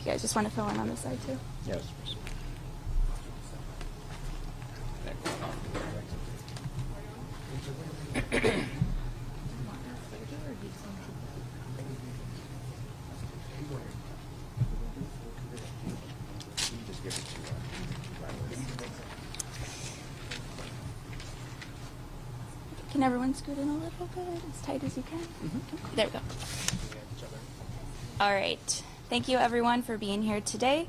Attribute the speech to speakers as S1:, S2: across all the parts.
S1: you guys just want to fill in on this side too.
S2: Yes.
S1: Can everyone scoot in a little bit, as tight as you can? There we go. All right. Thank you, everyone, for being here today.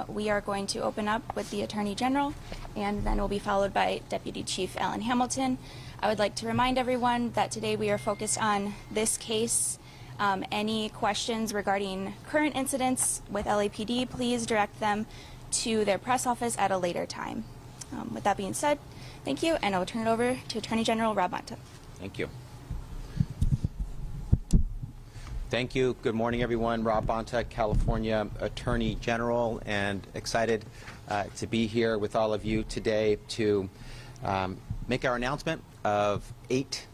S1: We are going to open up with the Attorney General, and then we'll be followed by Deputy Chief Alan Hamilton. I would like to remind everyone that today we are focused on this case. Any questions regarding current incidents with LAPD, please direct them to their press office at a later time. With that being said, thank you, and I'll turn it over to Attorney General Rob Bonta.
S2: Thank you. Thank you. Good morning, everyone. Rob Bonta, California Attorney General, and excited to be here with all of you today to make our announcement of 8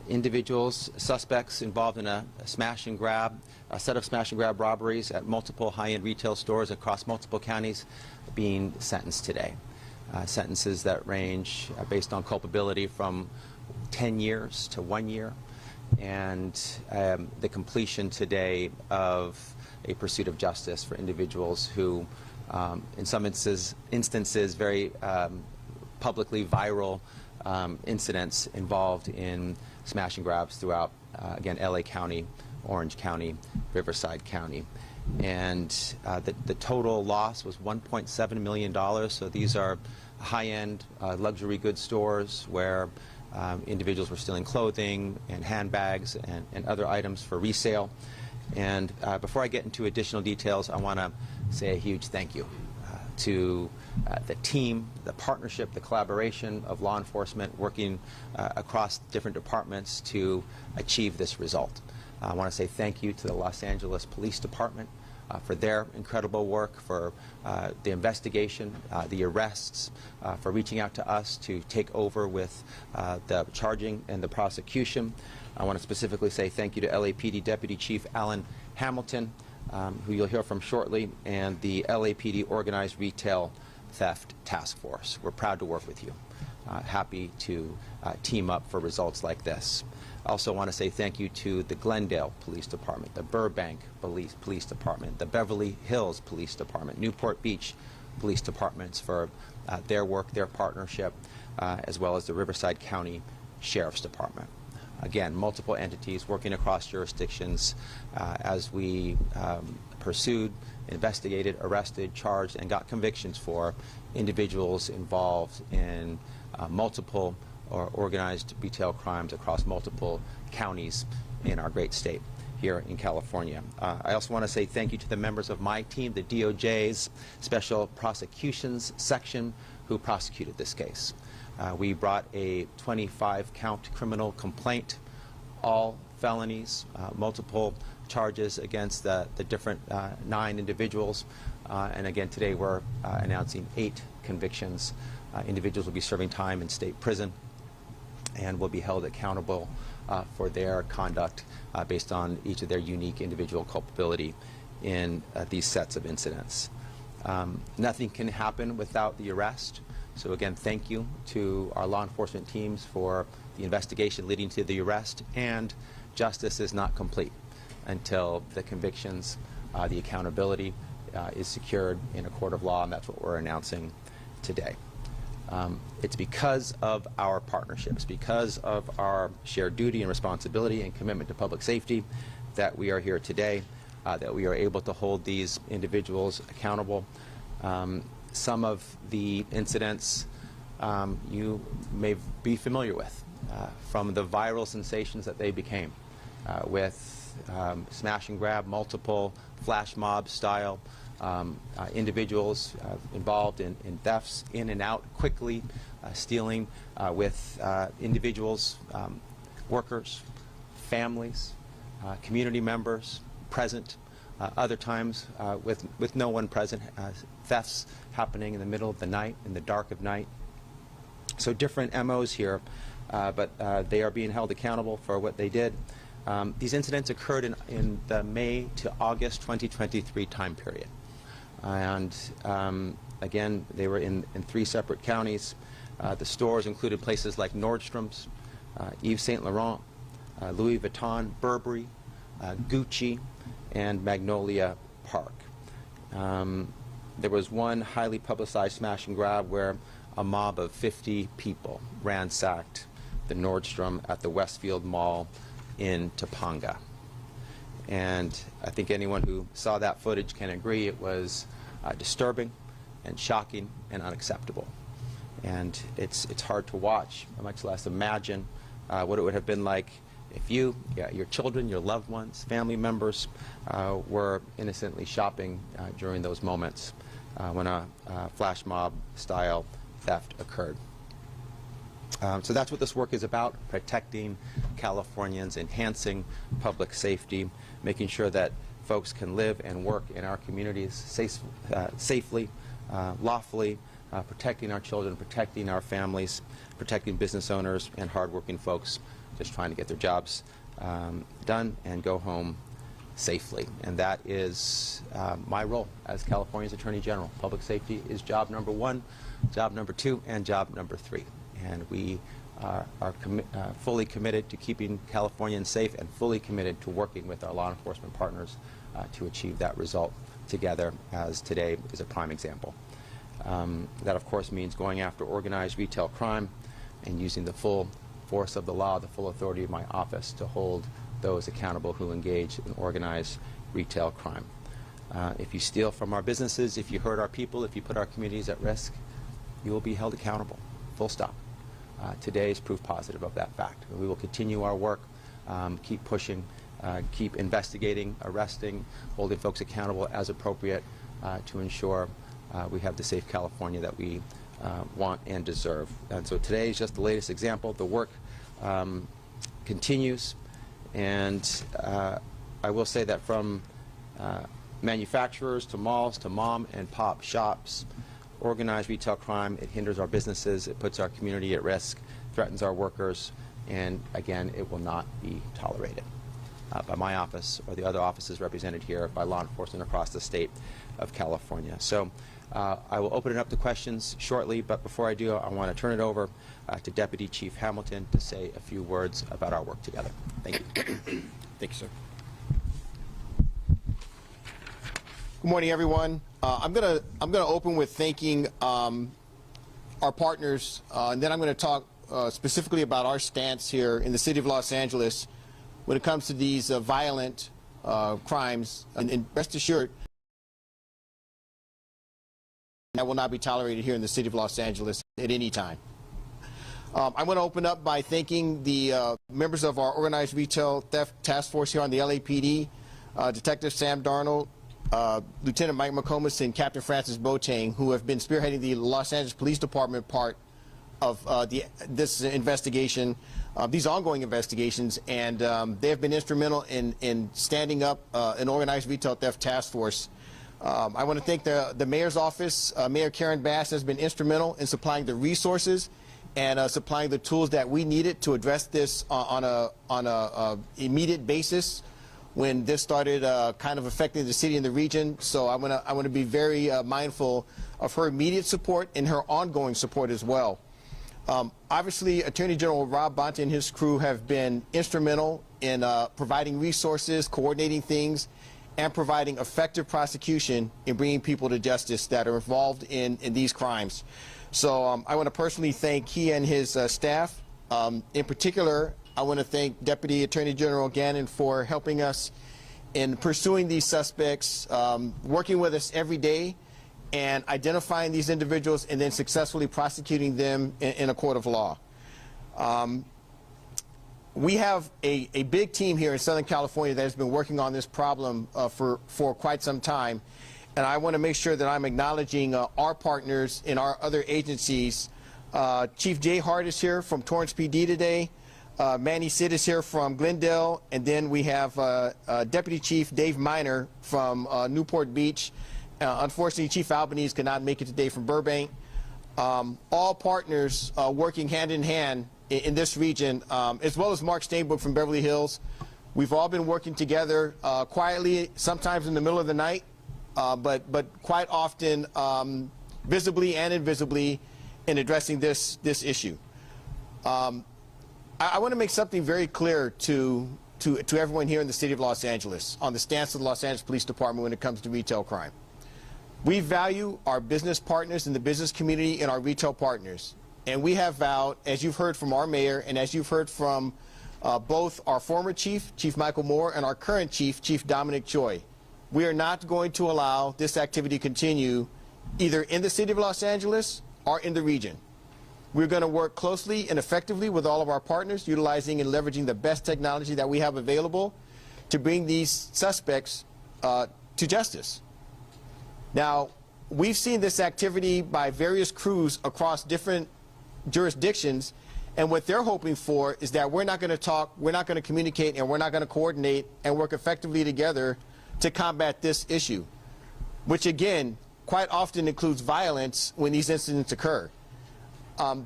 S2: individuals, suspects involved in a set of smash and grab robberies at multiple high-end retail stores across multiple counties being sentenced today. Sentences that range, based on culpability, from 10 years to 1 year, and the completion today of a pursuit of justice for individuals who, in some instances very publicly viral incidents involved in smash and grabs throughout, again, LA County, Orange County, Riverside County. And the total loss was $1.7 million. So these are high-end luxury goods stores where individuals were stealing clothing and handbags and other items for resale. And before I get into additional details, I want to say a huge thank you to the team, the partnership, the collaboration of law enforcement working across different departments to achieve this result. I want to say thank you to the Los Angeles Police Department for their incredible work, for the investigation, the arrests, for reaching out to us to take over with the charging and the prosecution. I want to specifically say thank you to LAPD Deputy Chief Alan Hamilton, who you'll hear from shortly, and the LAPD Organized Retail Theft Task Force. We're proud to work with you. Happy to team up for results like this. I also want to say thank you to the Glendale Police Department, the Burbank Police Department, the Beverly Hills Police Department, Newport Beach Police Departments for their work, their partnership, as well as the Riverside County Sheriff's Department. Again, multiple entities working across jurisdictions as we pursued, investigated, arrested, charged, and got convictions for individuals involved in multiple or organized retail crimes across multiple counties in our great state here in California. I also want to say thank you to the members of my team, the DOJ's Special Prosecutions Section, who prosecuted this case. We brought a 25-count criminal complaint, all felonies, multiple charges against the different 9 individuals. And again, today we're announcing 8 convictions. Individuals will be serving time in state prison and will be held accountable for their conduct based on each of their unique individual culpability in these sets of incidents. Nothing can happen without the arrest. So again, thank you to our law enforcement teams for the investigation leading to the arrest, and justice is not complete until the convictions, the accountability is secured in a court of law, and that's what we're announcing today. It's because of our partnerships, because of our shared duty and responsibility and commitment to public safety that we are here today, that we are able to hold these individuals accountable. Some of the incidents you may be familiar with from the viral sensations that they became with smash and grab, multiple flash mob style individuals involved in thefts, in and out quickly, stealing with individuals, workers, families, community members present, other times with no one present, thefts happening in the middle of the night, in the dark of night. So different MOs here, but they are being held accountable for what they did. These incidents occurred in the May to August 2023 time period. And again, they were in 3 separate counties. The stores included places like Nordstrom's, Yves Saint Laurent, Louis Vuitton, Burberry, Gucci, and Magnolia Park. There was one highly publicized smash and grab where a mob of 50 people ransacked the Nordstrom at the Westfield Mall in Topanga. And I think anyone who saw that footage can agree it was disturbing and shocking and unacceptable. And it's hard to watch, much less imagine what it would have been like if you, your children, your loved ones, family members were innocently shopping during those moments when a flash mob style theft occurred. So that's what this work is about: protecting Californians, enhancing public safety, making sure that folks can live and work in our communities safely, lawfully, protecting our children, protecting our families, protecting business owners and hardworking folks just trying to get their jobs done and go home safely. And that is my role as California's Attorney General. Public safety is job number 1, job number 2, and job number 3. And we are fully committed to keeping Californians safe and fully committed to working with our law enforcement partners to achieve that result together, as today is a prime example. That, of course, means going after organized retail crime and using the full force of the law, the full authority of my office to hold those accountable who engage in organized retail crime. If you steal from our businesses, if you hurt our people, if you put our communities at risk, you will be held accountable, full stop. Today is proof positive of that fact. We will continue our work, keep pushing, keep investigating, arresting, holding folks accountable as appropriate to ensure we have the safe California that we want and deserve. And so today is just the latest example. The work continues, and I will say that from manufacturers to malls to mom and pop shops, organized retail crime, it hinders our businesses, it puts our community at risk, threatens our workers, and again, it will not be tolerated by my office or the other offices represented here by law enforcement across the state of California. So I will open it up to questions shortly, but before I do, I want to turn it over to Deputy Chief Hamilton to say a few words about our work together. Thank you.
S3: Thank you, sir. Good morning, everyone. I'm gonna open with thanking our partners, and then I'm going to talk specifically about our stance here in the city of Los Angeles when it comes to these violent crimes. And rest assured, that will not be tolerated here in the city of Los Angeles at any time. I want to open up by thanking the members of our Organized Retail Theft Task Force here on the LAPD, Detective Sam Darnold, Lieutenant Mike McComas, and Captain Francis Boateng, who have been spearheading the Los Angeles Police Department part of this investigation, these ongoing investigations, and they have been instrumental in standing up an Organized Retail Theft Task Force. I want to thank the Mayor's office. Mayor Karen Bass has been instrumental in supplying the resources and supplying the tools that we needed to address this on a immediate basis when this started kind of affecting the city and the region. So I want to be very mindful of her immediate support and her ongoing support as well. Obviously, Attorney General Rob Bonta and his crew have been instrumental in providing resources, coordinating things, and providing effective prosecution in bringing people to justice that are involved in these crimes. So I want to personally thank he and his staff. In particular, I want to thank Deputy Attorney General Gannon for helping us in pursuing these suspects, working with us every day, and identifying these individuals and then successfully prosecuting them in a court of law. We have a big team here in Southern California that has been working on this problem for quite some time, and I want to make sure that I'm acknowledging our partners in our other agencies. Chief Jay Hart is here from Torrance PD today. Manny Sid is here from Glendale, and then we have Deputy Chief Dave Miner from Newport Beach. Unfortunately, Chief Albanese could not make it today from Burbank. All partners working hand in hand in this region, as well as Mark Stainbrook from Beverly Hills. We've all been working together quietly, sometimes in the middle of the night, but quite often visibly and invisibly in addressing this issue. I want to make something very clear to everyone here in the city of Los Angeles on the stance of the Los Angeles Police Department when it comes to retail crime. We value our business partners in the business community and our retail partners. And we have vowed, as you've heard from our mayor and as you've heard from both our former chief, Chief Michael Moore, and our current chief, Chief Dominic Choi, we are not going to allow this activity to continue either in the city of Los Angeles or in the region. We're going to work closely and effectively with all of our partners, utilizing and leveraging the best technology that we have available to bring these suspects to justice. Now, we've seen this activity by various crews across different jurisdictions, and what they're hoping for is that we're not going to talk, we're not going to communicate, and we're not going to coordinate and work effectively together to combat this issue, which again, quite often includes violence when these incidents occur.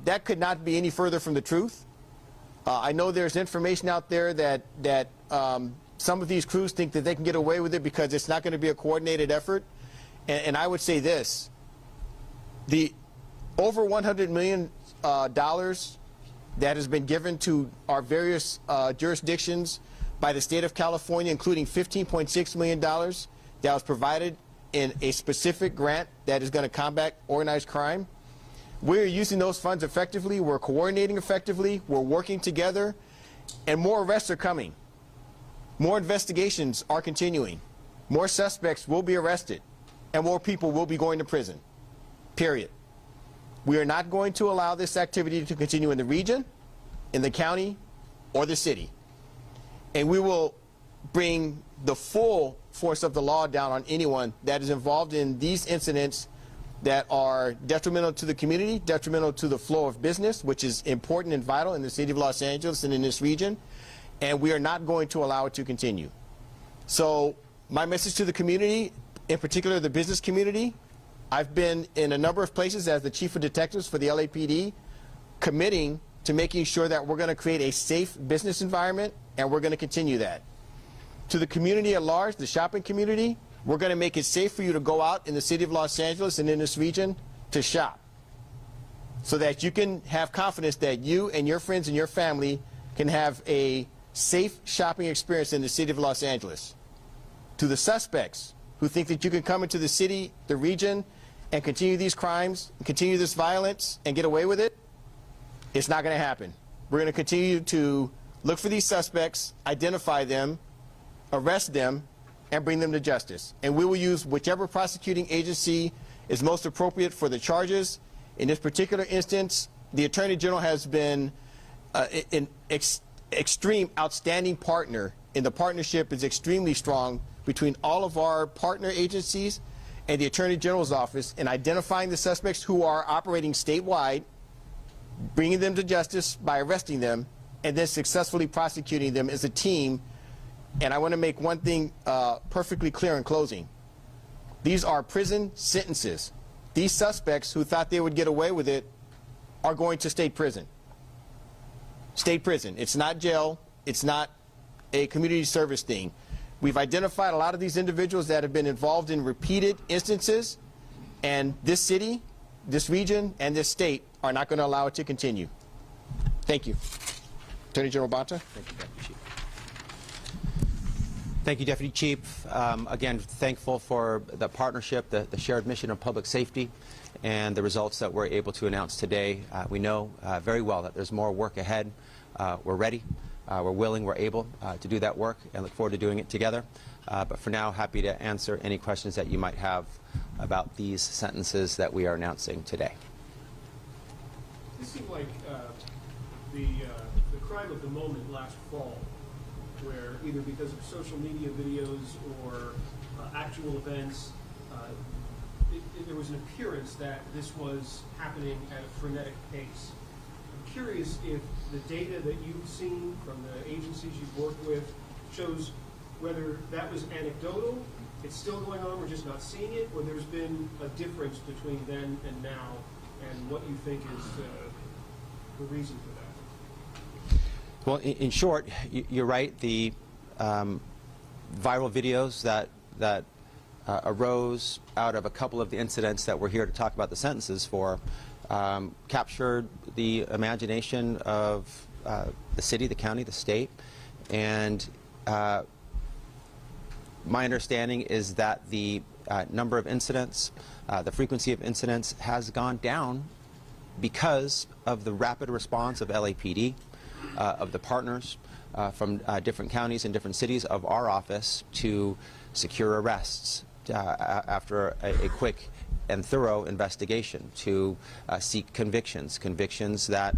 S3: That could not be any further from the truth. I know there's information out there that some of these crews think that they can get away with it because it's not going to be a coordinated effort. And I would say this, the over $100 million that has been given to our various jurisdictions by the state of California, including $15.6 million that was provided in a specific grant that is going to combat organized crime. We're using those funds effectively, we're coordinating effectively, we're working together, and more arrests are coming. More investigations are continuing. More suspects will be arrested, and more people will be going to prison, period. We are not going to allow this activity to continue in the region, in the county, or the city. And we will bring the full force of the law down on anyone that is involved in these incidents that are detrimental to the community, detrimental to the flow of business, which is important and vital in the city of Los Angeles and in this region, and we are not going to allow it to continue. So my message to the community, in particular the business community, I've been in a number of places as the chief of detectives for the LAPD, committing to making sure that we're going to create a safe business environment, and we're going to continue that. To the community at large, the shopping community, we're going to make it safe for you to go out in the city of Los Angeles and in this region to shop, so that you can have confidence that you and your friends and your family can have a safe shopping experience in the city of Los Angeles. To the suspects who think that you can come into the city, the region, and continue these crimes, continue this violence, and get away with it, it's not going to happen. We're going to continue to look for these suspects, identify them, arrest them, and bring them to justice. And we will use whichever prosecuting agency is most appropriate for the charges. In this particular instance, the Attorney General has been an extreme, outstanding partner, and the partnership is extremely strong between all of our partner agencies and the Attorney General's office in identifying the suspects who are operating statewide, bringing them to justice by arresting them, and then successfully prosecuting them as a team. And I want to make one thing perfectly clear in closing. These are prison sentences. These suspects who thought they would get away with it are going to state prison. State prison. It's not jail. It's not a community service thing. We've identified a lot of these individuals that have been involved in repeated instances, and this city, this region, and this state are not going to allow it to continue. Thank you. Attorney General Bonta.
S2: Thank you, Deputy Chief. Thank you, Deputy Chief. Again, thankful for the partnership, the shared mission of public safety, and the results that we're able to announce today. We know very well that there's more work ahead. We're ready, we're willing, we're able to do that work, and look forward to doing it together. But for now, happy to answer any questions that you might have about these sentences that we are announcing today.
S4: This seemed like the crime of the moment last fall, where either because of social media videos or actual events, there was an appearance that this was happening at a frenetic pace. I'm curious if the data that you've seen from the agencies you've worked with shows whether that was anecdotal, it's still going on, we're just not seeing it, or there's been a difference between then and now, and what you think is the reason for that.
S2: Well, in short, you're right. The viral videos that arose out of a couple of the incidents that we're here to talk about the sentences for captured the imagination of the city, the county, the state, and my understanding is that the number of incidents, the frequency of incidents has gone down because of the rapid response of LAPD, of the partners from different counties and different cities of our office to secure arrests after a quick and thorough investigation, to seek convictions that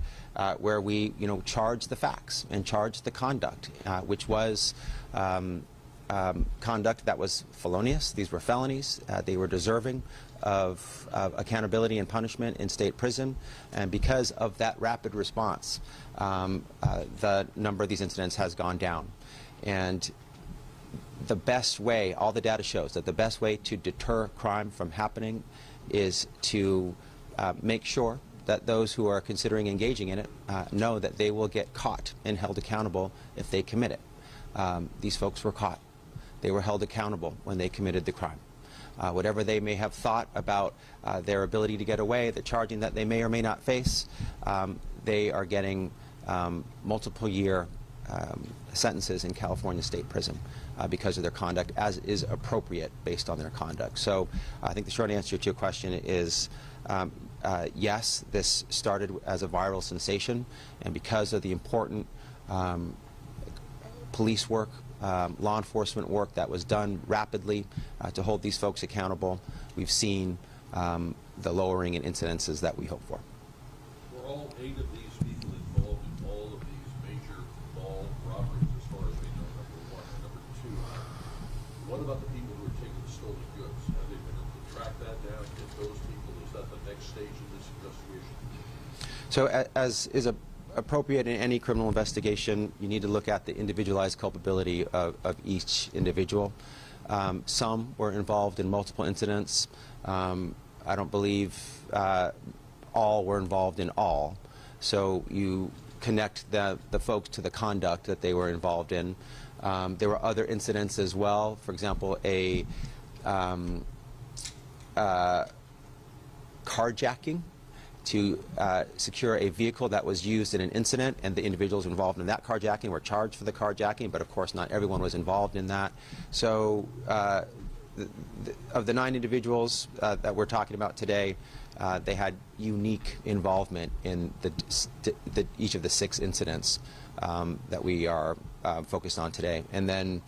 S2: where we charge the facts and charge the conduct, which was conduct that was felonious. These were felonies. They were deserving of accountability and punishment in state prison, and because of that rapid response, the number of these incidents has gone down. And the best way, all the data shows that the best way to deter crime from happening is to make sure that those who are considering engaging in it know that they will get caught and held accountable if they commit it. These folks were caught. They were held accountable when they committed the crime. Whatever they may have thought about their ability to get away, the charging that they may or may not face, they are getting multiple year sentences in California State Prison because of their conduct, as is appropriate based on their conduct. So I think the short answer to your question is yes, this started as a viral sensation, and because of the important police work, law enforcement work that was done rapidly to hold these folks accountable, we've seen the lowering in incidences that we hope for.
S5: Were all 8 of these people involved in all of these major mall robberies, as far as we know, number 1? And number 2, what about the people who are taking the stolen goods? Have they been able to track that down, get those people? Is that the next stage of this investigation?
S2: So as is appropriate in any criminal investigation, you need to look at the individualized culpability of each individual. Some were involved in multiple incidents. I don't believe all were involved in all. So you connect the folks to the conduct that they were involved in. There were other incidents as well. For example, a carjacking to secure a vehicle that was used in an incident, and the individuals involved in that carjacking were charged for the carjacking, but of course not everyone was involved in that. So of the 9 individuals that we're talking about today, they had unique involvement in each of the 6 incidents that we are focused on today. And then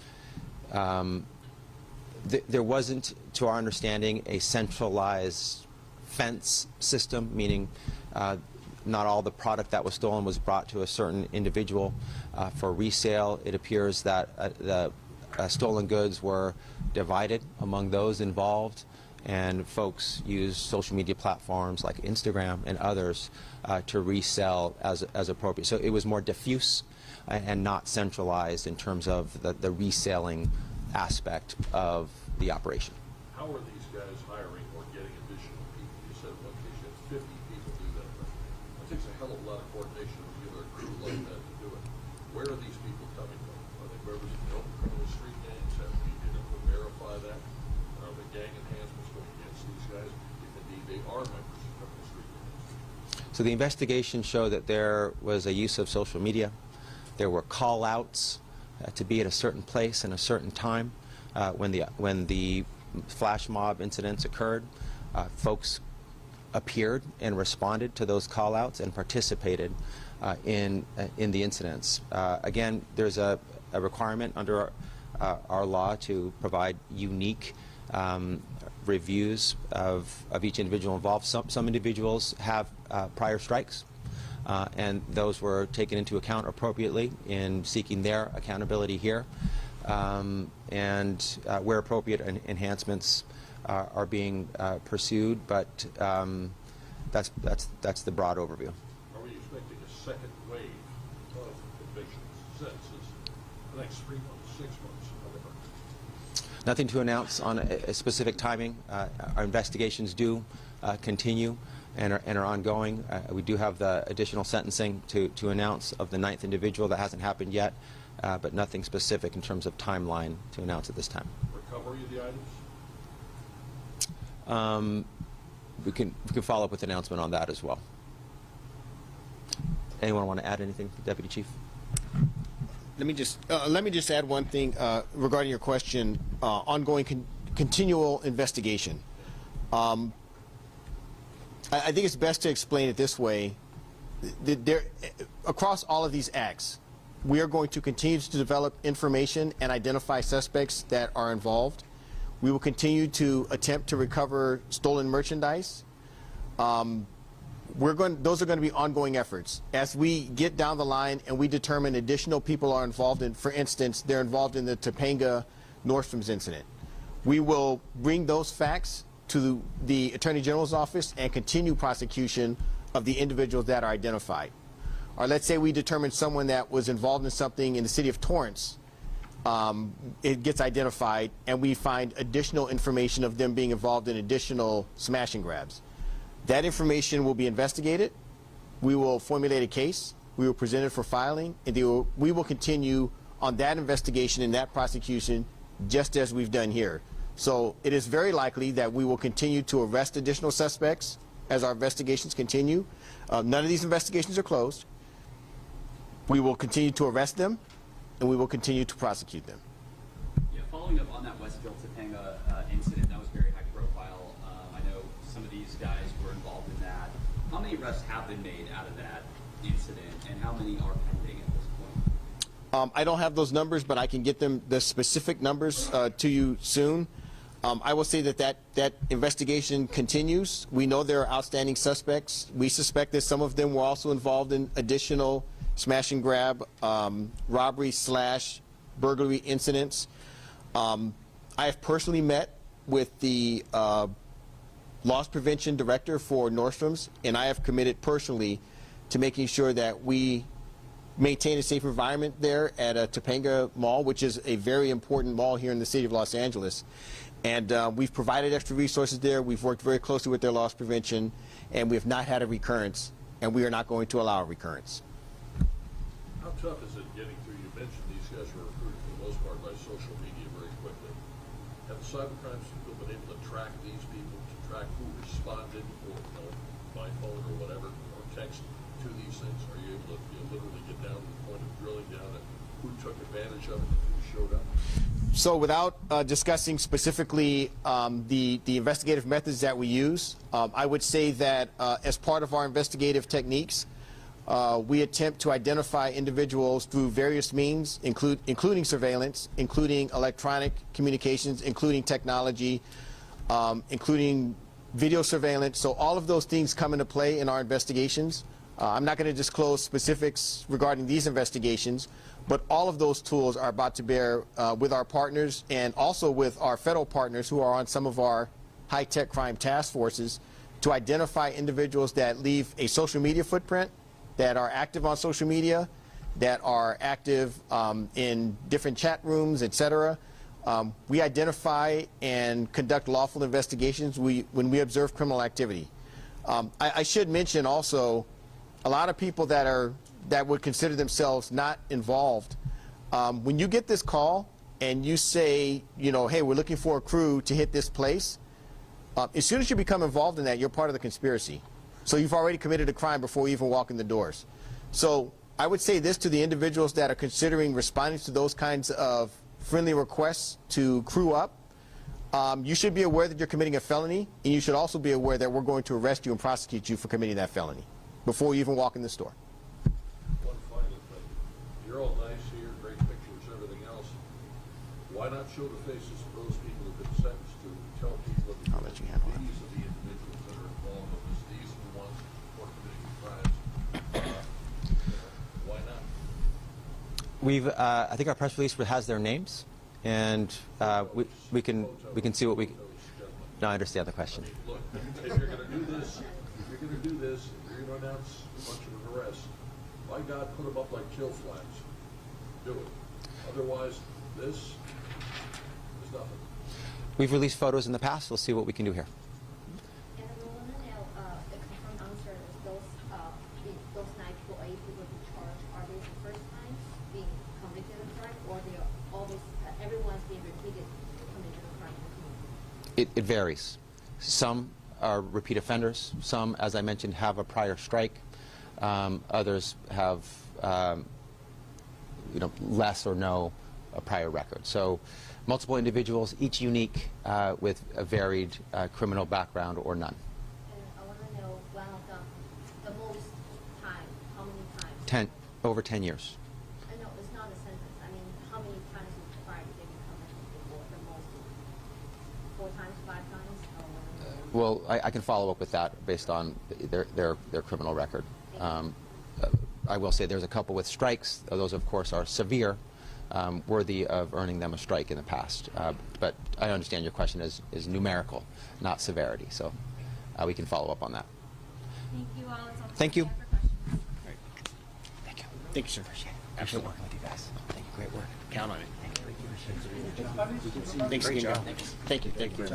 S2: there wasn't, to our understanding, a centralized fence system, meaning not all the product that was stolen was brought to a certain individual for resale. It appears that the stolen goods were divided among those involved, and folks used social media platforms like Instagram and others to resell as appropriate. So it was more diffuse and not centralized in terms of the reselling aspect of the operation.
S5: How are these guys hiring or getting additional people? You said in one case you had 50 people do that. It takes a hell of a lot of coordination to get a crew like that to do it. Where are these people coming from? Are they members of the criminal street gangs? Have we been able to verify that? Are the gang enhancements going against these guys if indeed they are members of criminal street gangs?
S2: So the investigation showed that there was a use of social media. There were call-outs to be at a certain place and a certain time when the flash mob incidents occurred. Folks appeared and responded to those call-outs and participated in the incidents. Again, there's a requirement under our law to provide unique reviews of each individual involved. Some individuals have prior strikes, and those were taken into account appropriately in seeking their accountability here. And where appropriate, enhancements are being pursued, but that's the broad overview.
S5: Are we expecting a second wave of convictions, sentences, the next 3 months, 6 months, whatever?
S2: Nothing to announce on a specific timing. Our investigations do continue and are ongoing. We do have the additional sentencing to announce of the 9th individual. That hasn't happened yet. but nothing specific in terms of timeline to announce at this time.
S5: Recovery of the items?
S2: We can follow up with an announcement on that as well. Anyone want to add anything, Deputy Chief?
S3: Let me just add one thing regarding your question. Ongoing continual investigation. I think it's best to explain it this way. Across all of these acts, we are going to continue to develop information and identify suspects that are involved. We will continue to attempt to recover stolen merchandise. Those are going to be ongoing efforts. As we get down the line and we determine additional people are involved in, for instance, they're involved in the Topanga Nordstrom's incident, we will bring those facts to the Attorney General's office and continue prosecution of the individuals that are identified. Or let's say we determine someone that was involved in something in the city of Torrance. It gets identified and we find additional information of them being involved in additional smash and grabs. That information will be investigated. We will formulate a case. We will present it for filing, and we will continue on that investigation and that prosecution just as we've done here. So it is very likely that we will continue to arrest additional suspects as our investigations continue. None of these investigations are closed. We will continue to arrest them, and we will continue to prosecute them.
S6: Yeah, following up on that Westville Topanga incident, that was very high profile. I know some of these guys were involved in that. How many arrests have been made out of that incident, and how many are pending at this point?
S3: I don't have those numbers, but I can get the specific numbers to you soon. I will say that investigation continues. We know there are outstanding suspects. We suspect that some of them were also involved in additional smash and grab, robbery / burglary incidents. I have personally met with the loss prevention director for Nordstrom's, and I have committed personally to making sure that we maintain a safe environment there at Topanga Mall, which is a very important mall here in the city of Los Angeles. And we've provided extra resources there. We've worked very closely with their loss prevention, and we have not had a recurrence, and we are not going to allow a recurrence.
S5: How tough is it getting through? You mentioned these guys were recruited for the most part by social media very quickly. Have the cybercrime people been able to track these people, to track who responded, or by phone or whatever, or text to these things? Are you able to literally get down to the point of drilling down at who took advantage of it and who showed up?
S3: So without discussing specifically the investigative methods that we use, I would say that as part of our investigative techniques, we attempt to identify individuals through various means, including surveillance, including electronic communications, including technology, including video surveillance. So all of those things come into play in our investigations. I'm not going to disclose specifics regarding these investigations, but all of those tools are about to bear with our partners and also with our federal partners who are on some of our high-tech crime task forces to identify individuals that leave a social media footprint, that are active on social media, that are active in different chat rooms, etc. We identify and conduct lawful investigations when we observe criminal activity. I should mention also a lot of people that would consider themselves not involved. When you get this call and you say, hey, we're looking for a crew to hit this place, as soon as you become involved in that, you're part of the conspiracy. So you've already committed a crime before you even walk in the doors. So I would say this to the individuals that are considering responding to those kinds of friendly requests to crew up. You should be aware that you're committing a felony, and you should also be aware that we're going to arrest you and prosecute you for committing that felony before you even walk in the store.
S5: One final thing. You're all nice here, great pictures, everything else. Why not show the faces of those people who have been sentenced to tell people that
S3: I'll let you handle it.
S5: these are the individuals that are involved in this, these are the ones who are committing crimes. Why not?
S2: I think our press release has their names, and we can see what we. No, I understand the question.
S5: Look, if you're going to do this, if you're going to announce a bunch of arrests, by God, put them up like kill flags. Do it. Otherwise, this is nothing.
S2: We've released photos in the past. We'll see what we can do here.
S7: And we want to know the confirmed answer is those 9 people, 8 people in charge, are they the first time being convicted of committed a crime in the community?
S2: It varies. Some are repeat offenders. Some, as I mentioned, have a prior strike. Others have less or no prior record. So multiple individuals, each unique with a varied criminal background or none.
S7: And I want to know one of the most time, how many times?
S2: Over 10 years.
S7: I know it's not a sentence. I mean, how many times the crime did you commit before? The most? 4 times, 5 times? Or
S2: Well, I can follow up with that based on their criminal record. I will say there's a couple with strikes. Those, of course, are severe, worthy of earning them a strike in the past. But I understand your question is numerical, not severity. So we can follow up on that.
S7: Thank you all. It's all
S2: Thank you.
S7: time for questions.
S2: Thank you.
S3: Thank you, sir.
S2: Appreciate it. Absolutely working with you guys. Thank you. Great work.
S3: Count on it.
S2: Thank you.
S3: Thanks again.
S2: job.
S3: Thank you. Thank you.